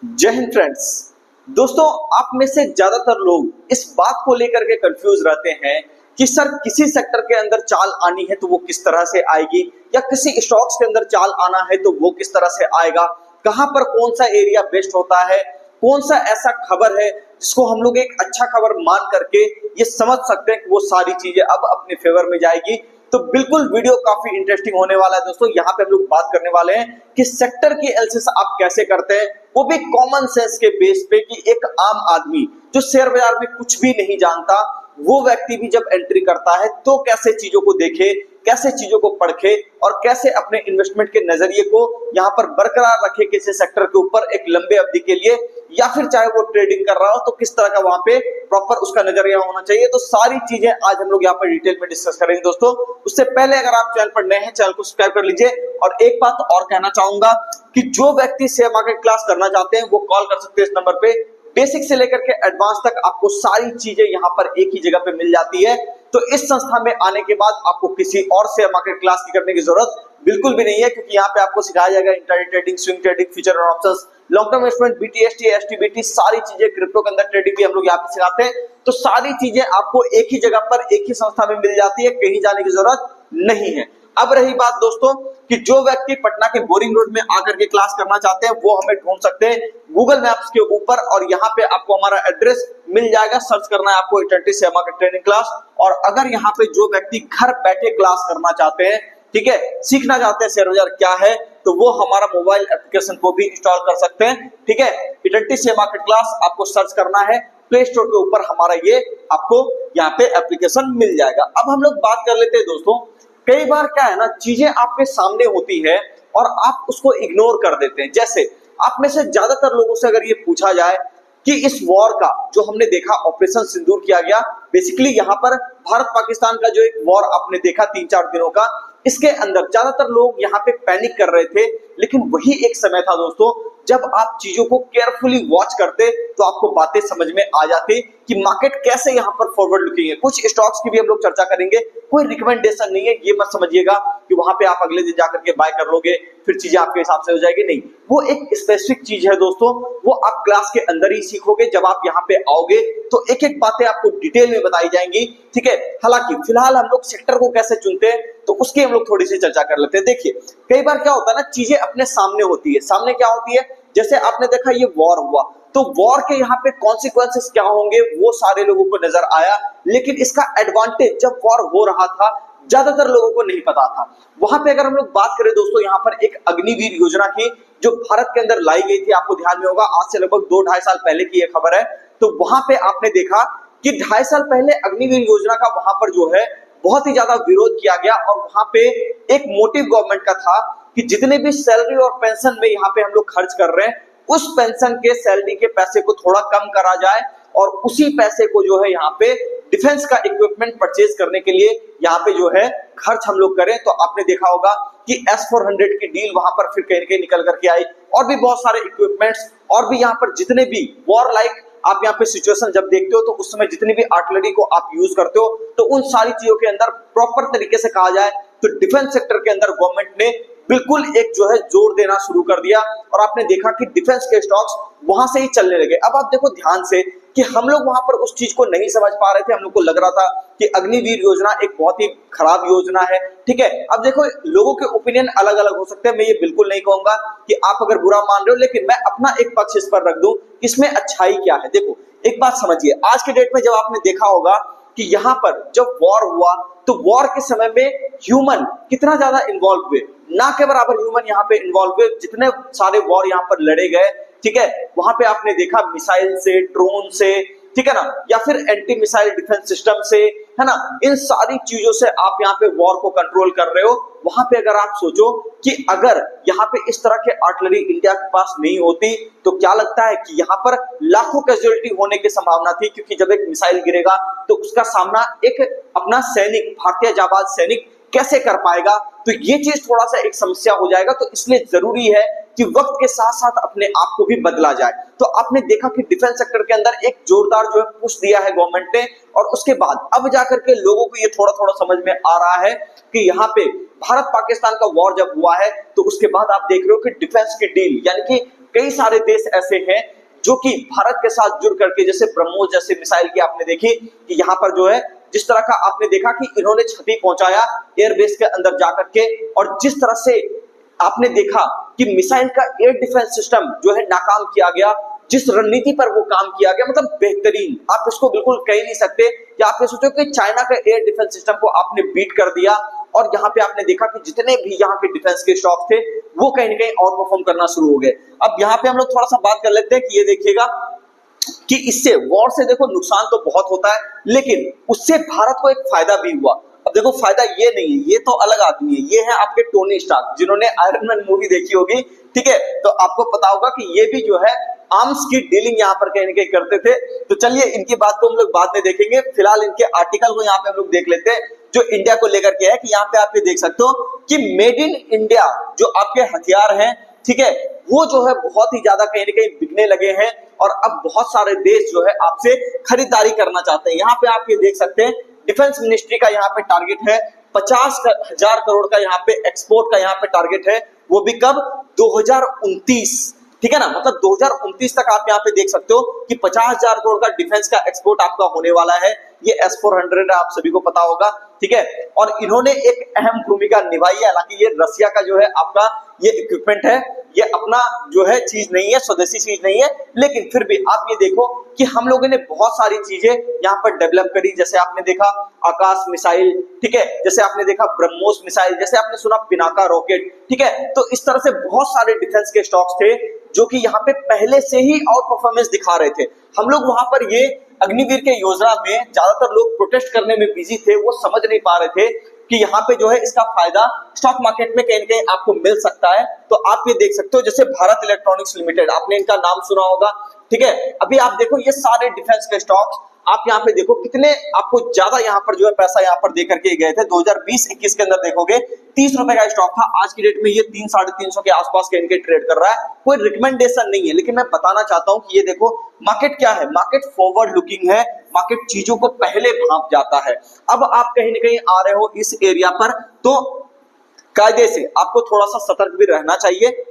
जय हिंद फ्रेंड्स। दोस्तों, आप में से ज्यादातर लोग इस बात को लेकर के कंफ्यूज रहते हैं कि सर किसी सेक्टर के अंदर चाल आनी है तो वो किस तरह से आएगी, या किसी स्टॉक्स के अंदर चाल आना है तो वो किस तरह से आएगा, कहां पर कौन सा एरिया बेस्ट होता है, कौन सा ऐसा खबर है जिसको हम लोग एक अच्छा खबर मान करके ये समझ सकते हैं कि वो सारी चीजें अब अपने फेवर में जाएगी। तो बिल्कुल वीडियो काफी इंटरेस्टिंग होने वाला है दोस्तों। यहाँ पे हम लोग बात करने वाले हैं कि सेक्टर की एनालिसिस आप कैसे करते हैं, वो भी कॉमन सेंस के बेस पे कि एक आम आदमी जो शेयर बाजार में कुछ भी नहीं जानता वो व्यक्ति भी जब एंट्री करता है तो कैसे चीजों को देखे, कैसे चीजों को परखे और कैसे अपने इन्वेस्टमेंट के नजरिए को यहाँ पर बरकरार रखे किसी सेक्टर के ऊपर एक लंबे अवधि के लिए, या फिर चाहे वो ट्रेडिंग कर रहा हो तो किस तरह का वहां पे प्रॉपर उसका नजरिया होना चाहिए। तो सारी चीजें आज हम लोग यहाँ पर डिटेल में डिस्कस करेंगे दोस्तों। उससे पहले अगर आप चैनल पर नए हैं, चैनल को सब्सक्राइब कर लीजिए। और एक बात और कहना चाहूंगा कि जो व्यक्ति शेयर मार्केट क्लास करना चाहते हैं वो कॉल कर सकते हैं इस नंबर पे। बेसिक से लेकर के एडवांस तक आपको सारी चीजें यहाँ पर एक ही जगह पे मिल जाती है। तो इस संस्था में आने के बाद आपको किसी और शेयर मार्केट क्लास की करने की जरूरत बिल्कुल भी नहीं है, क्योंकि यहाँ पे आपको सिखाया जाएगा intraday trading, swing trading, future और options, long term investment, BTST, STBT, सारी चीजें क्रिप्टो के अंदर ट्रेडिंग भी हम लोग यहाँ पे सिखाते हैं। तो सारी चीजें आपको एक ही जगह पर एक ही संस्था में मिल जाती है, कहीं जाने की जरूरत नहीं है। अब रही बात दोस्तों कि जो व्यक्ति पटना के बोरिंग रोड में आकर के क्लास करना चाहते हैं वो हमें ढूंढ सकते हैं गूगल मैप्स के ऊपर, और यहाँ पे आपको हमारा एड्रेस मिल जाएगा। सर्च करना है आपको eternity share market training class. और अगर यहाँ पे जो व्यक्ति घर बैठे क्लास करना चाहते हैं, ठीक है, सीखना चाहते हैं शेयर बाजार क्या है, तो वो हमारा मोबाइल एप्लीकेशन को भी इंस्टॉल कर सकते हैं। ठीक है, इटर्निटी शेयर मार्केट क्लास आपको सर्च करना है, प्ले स्टोर के ऊपर हमारा ये आपको यहाँ पे एप्लीकेशन मिल जाएगा। अब हम लोग बात कर लेते हैं दोस्तों, कई बार क्या है ना, चीजें आपके सामने होती है और आप उसको इग्नोर कर देते हैं। जैसे आप में से ज्यादातर लोगों से अगर ये पूछा जाए कि इस वॉर का जो हमने देखा ऑपरेशन सिंदूर किया गया, बेसिकली यहाँ पर भारत पाकिस्तान का जो एक वॉर आपने देखा 3-4 दिनों का, इसके अंदर ज्यादातर लोग यहाँ पे पैनिक कर रहे थे। लेकिन वही एक समय था दोस्तों जब आप चीजों को केयरफुली वॉच करते तो आपको बातें समझ में आ जाती कि मार्केट कैसे यहाँ पर फॉरवर्ड लुकिंग है। कुछ स्टॉक्स की भी हम लोग चर्चा करेंगे, कोई रिकमेंडेशन नहीं है, ये मत समझिएगा कि वहां पे आप अगले दिन जाकर के बाय कर लोगे फिर चीजें आपके हिसाब से हो जाएगी, नहीं। वो एक स्पेसिफिक चीज है दोस्तों, वो आप क्लास के अंदर ही सीखोगे। जब आप यहाँ पे आओगे तो एक एक बातें आपको डिटेल में बताई जाएंगी, ठीक है। हालांकि फिलहाल हम लोग सेक्टर को कैसे चुनते हैं तो उसकी हम लोग थोड़ी सी चर्चा कर लेते हैं। देखिए, कई बार क्या होता है ना, चीजें अपने सामने होती है। सामने क्या होती है, जैसे आपने देखा ये वॉर हुआ तो वॉर के यहाँ पे कॉन्सिक्वेंसेस क्या होंगे वो सारे लोगों को नजर आया, लेकिन इसका एडवांटेज जब वॉर हो रहा था ज्यादातर लोगों को नहीं पता था। वहां पे अगर हम लोग बात करें दोस्तों, यहाँ पर एक अग्निवीर योजना की जो भारत के अंदर लाई गई थी, आपको ध्यान में होगा आज से लगभग 2-2.5 साल पहले की यह खबर है। तो वहां पे आपने देखा कि 2.5 साल पहले अग्निवीर योजना का वहां पर जो है बहुत ही ज्यादा विरोध किया गया, और वहां पे एक मोटिव गवर्नमेंट का था कि जितने भी सैलरी और पेंशन में यहाँ पे हम लोग खर्च कर रहे हैं उस पेंशन के सैलरी के पैसे को थोड़ा कम करा जाए और उसी पैसे को जो है यहाँ पे डिफेंस का इक्विपमेंट परचेज करने के लिए यहाँ पे जो है खर्च हम लोग करें। तो आपने देखा होगा कि S-400 की डील वहां पर फिर कहीं निकल करके आई, और भी बहुत सारे इक्विपमेंट्स, और भी यहाँ पर जितने भी वॉर लाइक आप यहाँ पे सिचुएशन जब देखते हो तो उस समय जितनी भी आर्टिलरी को आप यूज करते हो तो उन सारी चीजों के अंदर प्रॉपर तरीके से कहा जाए तो डिफेंस सेक्टर के अंदर गवर्नमेंट ने बिल्कुल एक जो है जोर देना शुरू कर दिया, और आपने देखा कि डिफेंस के स्टॉक्स वहां से ही चलने लगे। अब आप देखो ध्यान से कि हम लोग वहां पर उस चीज को नहीं समझ पा रहे थे। हम लोग को लग रहा था कि अग्निवीर योजना एक बहुत ही खराब योजना है, ठीक है। अब देखो, लोगों के ओपिनियन अलग अलग हो सकते हैं, मैं ये बिल्कुल नहीं कहूंगा कि आप अगर बुरा मान रहे हो, लेकिन मैं अपना एक पक्ष इस पर रख दूं, इसमें अच्छाई क्या है। देखो, एक बात समझिए, आज के डेट में जब आपने देखा होगा कि यहाँ पर जब वॉर हुआ तो वॉर के समय में ह्यूमन कितना ज्यादा इन्वॉल्व हुए, ना के बराबर ह्यूमन यहाँ पे इन्वॉल्व हुए। जितने सारे वॉर यहाँ पर लड़े गए, ठीक है, वहां पे आपने देखा मिसाइल से, ड्रोन से, ठीक है ना, या फिर एंटी मिसाइल डिफेंस सिस्टम से, है ना, इन सारी चीजों से आप यहाँ पे वॉर को कंट्रोल कर रहे हो। वहां पे अगर आप सोचो कि अगर यहाँ पे इस तरह के आर्टिलरी इंडिया के पास नहीं होती तो क्या लगता है कि यहाँ पर लाखों कैजुअलिटी होने की संभावना थी, क्योंकि जब एक मिसाइल गिरेगा तो उसका सामना एक अपना सैनिक, भारतीय जाबाज सैनिक कैसे कर पाएगा। तो ये चीज थोड़ा सा एक समस्या हो जाएगा। तो इसलिए जरूरी है कि वक्त के साथ साथ अपने आप को भी बदला जाए। तो आपने देखा कि डिफेंस सेक्टर के अंदर एक जोरदार जो है पुश दिया है गवर्नमेंट ने, और उसके बाद अब जाकर के लोगों को ये थोड़ा थोड़ा समझ में आ रहा है कि यहाँ पे भारत पाकिस्तान का वॉर जब हुआ है तो उसके बाद आप देख रहे हो कि डिफेंस की डील यानी कि कई सारे देश ऐसे हैं जो कि भारत के साथ जुड़ करके, जैसे ब्रह्मोस जैसे मिसाइल की आपने देखी कि यहाँ पर जो है जिस तरह का आपने देखा कि इन्होंने क्षति पहुंचाया एयरबेस के अंदर जाकर के, और जिस तरह से आपने देखा कि मिसाइल का एयर डिफेंस सिस्टम जो है नाकाम किया गया, जिस रणनीति पर वो काम किया गया, मतलब बेहतरीन, आप इसको बिल्कुल कह ही नहीं सकते कि आप ये सोचो कि चाइना का एयर डिफेंस सिस्टम को आपने बीट कर दिया। और यहाँ पे आपने देखा कि जितने भी यहाँ के डिफेंस के स्टॉक थे वो कहीं ना कहीं आउट परफॉर्म करना शुरू हो गए। अब यहाँ पे हम लोग थोड़ा सा बात कर लेते हैं कि ये देखिएगा कि इससे वॉर से देखो नुकसान तो बहुत होता है, लेकिन उससे भारत को एक फायदा भी हुआ। अब देखो फायदा ये नहीं है, ये तो अलग आदमी है, ये है आपके टोनी स्टार्क, जिन्होंने आयरन मैन मूवी देखी होगी, ठीक है, तो आपको पता होगा कि ये भी जो है आर्म्स की डीलिंग यहाँ पर कहीं ना कहीं करते थे। तो चलिए इनकी बात को हम लोग बाद में देखेंगे, फिलहाल इनके आर्टिकल को यहाँ पे हम लोग देख लेते हैं जो इंडिया को लेकर के है। कि यहाँ पे आप ये देख सकते हो कि मेड इन इंडिया जो आपके हथियार हैं, ठीक है, वो जो है बहुत ही ज्यादा कहीं ना कहीं बिकने लगे हैं, और अब बहुत सारे देश जो है आपसे खरीदारी करना चाहते हैं। यहाँ पे आप ये देख सकते हैं डिफेंस मिनिस्ट्री का यहाँ पे टारगेट है 50,000 करोड़ का, यहाँ पे एक्सपोर्ट का यहाँ पे टारगेट है, वो भी कब 2029, ठीक है ना, मतलब 2029 तक आप यहाँ पे देख सकते हो कि 50,000 करोड़ का डिफेंस का एक्सपोर्ट आपका होने वाला है। ये S-400 आप सभी को पता होगा, ठीक है, और इन्होंने एक अहम भूमिका निभाई है। हालांकि ये रसिया का जो है आपका ये इक्विपमेंट है, ये अपना जो है चीज नहीं है, स्वदेशी चीज नहीं है, लेकिन फिर भी आप ये देखो कि हम लोगों ने बहुत सारी चीजें यहाँ पर डेवलप करी। जैसे आपने देखा आकाश मिसाइल, ठीक है, जैसे आपने देखा ब्रह्मोस मिसाइल, जैसे आपने सुना पिनाका रॉकेट, ठीक है, तो इस तरह से बहुत सारे डिफेंस के स्टॉक्स थे जो कि यहाँ पे पहले से ही आउट परफॉर्मेंस दिखा रहे थे। हम लोग वहां पर ये अग्निवीर के योजना में ज्यादातर लोग प्रोटेस्ट करने में बिजी थे, वो समझ नहीं पा रहे थे कि यहाँ पे जो है इसका फायदा स्टॉक मार्केट में कहीं ना कहीं आपको मिल सकता है। तो आप ये देख सकते हो जैसे भारत इलेक्ट्रॉनिक्स लिमिटेड, आपने इनका नाम सुना होगा, ठीक है, अभी आप देखो ये सारे डिफेंस के स्टॉक्स आप यहाँ पे देखो कितने आपको ज्यादा यहाँ पर जो है पैसा यहाँ पर दे करके गए थे। 2020-21 के अंदर देखोगे 30 रुपए का स्टॉक था, आज की डेट में ये 300-350 के आसपास के इनके ट्रेड कर रहा है। कोई रिकमेंडेशन नहीं है, लेकिन मैं बताना चाहता हूं कि ये देखो मार्केट क्या है, मार्केट फॉरवर्ड लुकिंग है, मार्केट चीजों को पहले भांप जाता है। अब आप कहीं ना कहीं आ रहे हो इस एरिया पर, तो कायदे से आपको थोड़ा सा सतर्क भी रहना चाहिए,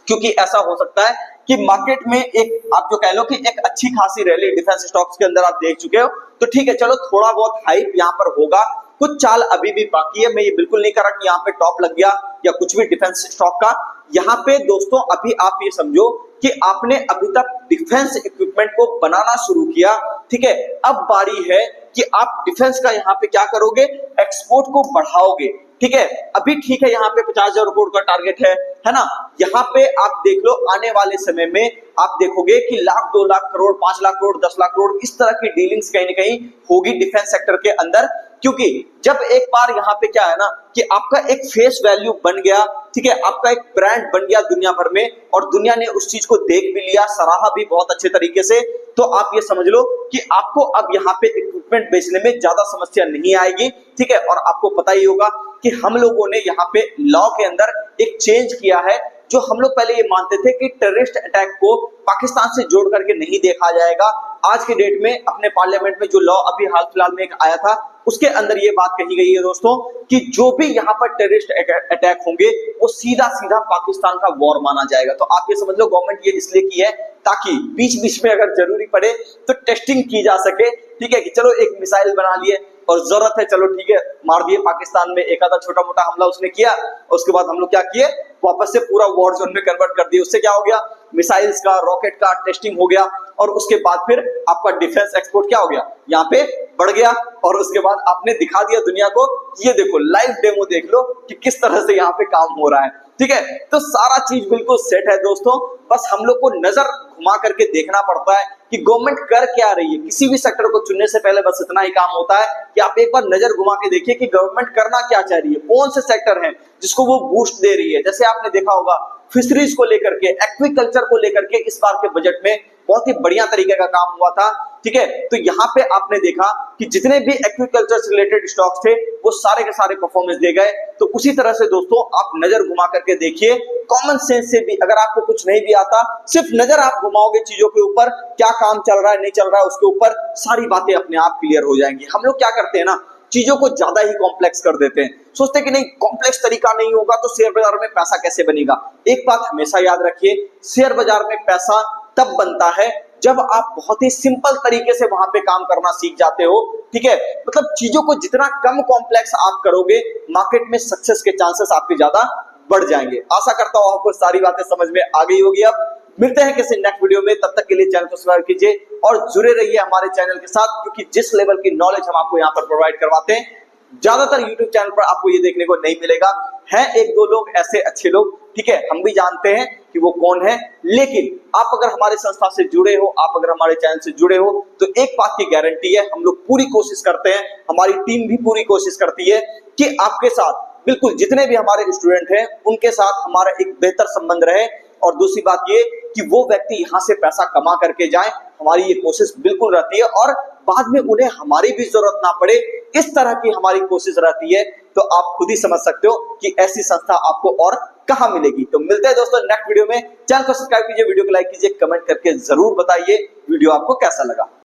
क्योंकि ऐसा हो सकता है कि मार्केट में एक आप जो कह लो कि एक अच्छी खासी रैली डिफेंस स्टॉक्स के अंदर आप देख चुके हो, तो ठीक है, चलो थोड़ा बहुत हाइप यहाँ पर होगा, कुछ चाल अभी भी बाकी है। मैं ये बिल्कुल नहीं कर रहा कि यहाँ पे टॉप लग गया या कुछ भी डिफेंस स्टॉक का। यहाँ पे दोस्तों अभी आप ये समझो कि आपने अभी तक डिफेंस इक्विपमेंट को बनाना शुरू किया, ठीक है, अब बारी है कि आप डिफेंस का यहाँ पे क्या करोगे, एक्सपोर्ट को बढ़ाओगे, ठीक है। अभी ठीक है यहाँ पे 50,000 करोड़ का टारगेट है ना, यहाँ पे आप देख लो आने वाले समय में आप देखोगे कि लाख 2 लाख करोड़ 5 लाख करोड़ 10 लाख करोड़ इस तरह की डीलिंग्स कहीं ना कहीं होगी डिफेंस सेक्टर के अंदर। क्योंकि जब एक बार यहाँ पे क्या है ना कि आपका एक फेस वैल्यू बन गया, ठीक है, आपका एक ब्रांड बन गया दुनिया भर में, और दुनिया ने उस चीज को देख भी लिया, सराहा भी बहुत अच्छे तरीके से, तो आप ये समझ लो कि आपको अब यहाँ पे इक्विपमेंट बेचने में ज्यादा समस्या नहीं आएगी, ठीक है। और आपको पता ही होगा कि हम लोगों ने यहाँ पे लॉ के अंदर एक चेंज किया है, जो हम लोग पहले ये मानते थे कि टेररिस्ट अटैक को पाकिस्तान से जोड़ करके नहीं देखा जाएगा। आज के डेट में अपने पार्लियामेंट में जो लॉ अभी हाल फिलहाल में एक आया था, उसके अंदर ये बात कही गई है दोस्तों कि जो भी यहाँ पर टेररिस्ट अटैक होंगे वो सीधा सीधा पाकिस्तान का वॉर माना जाएगा। तो आप ये समझ लो गवर्नमेंट ये इसलिए की है ताकि बीच बीच में अगर जरूरी पड़े तो टेस्टिंग की जा सके, ठीक है, कि चलो एक मिसाइल बना लिए और जरूरत है, चलो ठीक है, मार दिए पाकिस्तान में, एक आधा छोटा मोटा हमला उसने किया, और उसके बाद हम लोग क्या किए, वापस से पूरा वॉर जोन में कन्वर्ट कर दिए। उससे क्या हो गया, मिसाइल्स का, रॉकेट का टेस्टिंग हो गया, और उसके बाद फिर आपका डिफेंस एक्सपोर्ट क्या हो गया, यहाँ पे बढ़ गया, और उसके बाद आपने दिखा दिया दुनिया को, ये देखो लाइव डेमो देख लो कि किस तरह से यहाँ पे काम हो रहा है, ठीक है। तो सारा चीज बिल्कुल सेट है दोस्तों, बस हम लोग को नजर घुमा करके देखना पड़ता है कि गवर्नमेंट कर क्या रही है। किसी भी सेक्टर को चुनने से पहले बस इतना ही काम होता है कि आप एक बार नजर घुमा के देखिए कि गवर्नमेंट करना क्या चाह रही है, कौन से सेक्टर हैं जिसको वो बूस्ट दे रही है। जैसे आपने देखा होगा फिशरीज को लेकर के, एक्विकल्चर को लेकर के इस बार के बजट में बहुत ही बढ़िया तरीके का काम हुआ था, ठीक है। तो यहाँ पे आपने देखा कि जितने भी एक्विकल्चर से रिलेटेड स्टॉक्स थे वो सारे के सारे परफॉर्मेंस दे गए। तो उसी तरह से दोस्तों आप नजर घुमा करके देखिए, कॉमन सेंस से भी, अगर आपको कुछ नहीं भी आता, सिर्फ नजर आप घुमाओगे चीजों के ऊपर, क्या काम चल रहा है नहीं चल रहा है उसके ऊपर, सारी बातें अपने आप क्लियर हो जाएंगी। हम लोग क्या करते हैं ना, चीजों को ज्यादा ही कॉम्प्लेक्स कर देते हैं। सोचते हैं कि नहीं, कॉम्प्लेक्स तरीका नहीं होगा तो शेयर बाजार में पैसा कैसे बनेगा। एक बात हमेशा याद रखिए, शेयर बाजार में पैसा तब बनता है जब आप बहुत ही सिंपल तरीके से वहां पे काम करना सीख जाते हो। ठीक है, मतलब चीजों को जितना कम कॉम्प्लेक्स आप करोगे, मार्केट में सक्सेस के चांसेस आपके ज्यादा बढ़ जाएंगे। आशा करता हूं आपको सारी बातें समझ में आ गई होगी। अब मिलते हैं किसी नेक्स्ट वीडियो में, तब तक के लिए चैनल को सब्सक्राइब कीजिए और जुड़े रहिए हमारे चैनल के साथ, क्योंकि जिस लेवल की नॉलेज हम आपको यहाँ पर प्रोवाइड करवाते हैं, ज्यादातर यूट्यूब चैनल पर आपको ये देखने को नहीं मिलेगा। हैं एक दो लोग ऐसे अच्छे लोग, ठीक है, हम भी जानते हैं कि वो कौन है, लेकिन आप अगर हमारे संस्था से जुड़े हो, आप अगर हमारे चैनल से जुड़े हो, तो एक बात की गारंटी है, हम लोग पूरी कोशिश करते हैं, हमारी टीम भी पूरी कोशिश करती है कि आपके साथ बिल्कुल जितने भी हमारे स्टूडेंट हैं उनके साथ हमारा एक बेहतर संबंध रहे। और दूसरी बात ये कि वो व्यक्ति यहां से पैसा कमा करके जाए, हमारी ये कोशिश बिल्कुल रहती है, और बाद में उन्हें हमारी भी जरूरत ना पड़े, इस तरह की हमारी कोशिश रहती है। तो आप खुद ही समझ सकते हो कि ऐसी संस्था आपको और कहां मिलेगी। तो मिलते हैं दोस्तों नेक्स्ट वीडियो में। चैनल को सब्सक्राइब कीजिए, वीडियो को लाइक कीजिए, कमेंट करके जरूर बताइए वीडियो आपको कैसा लगा।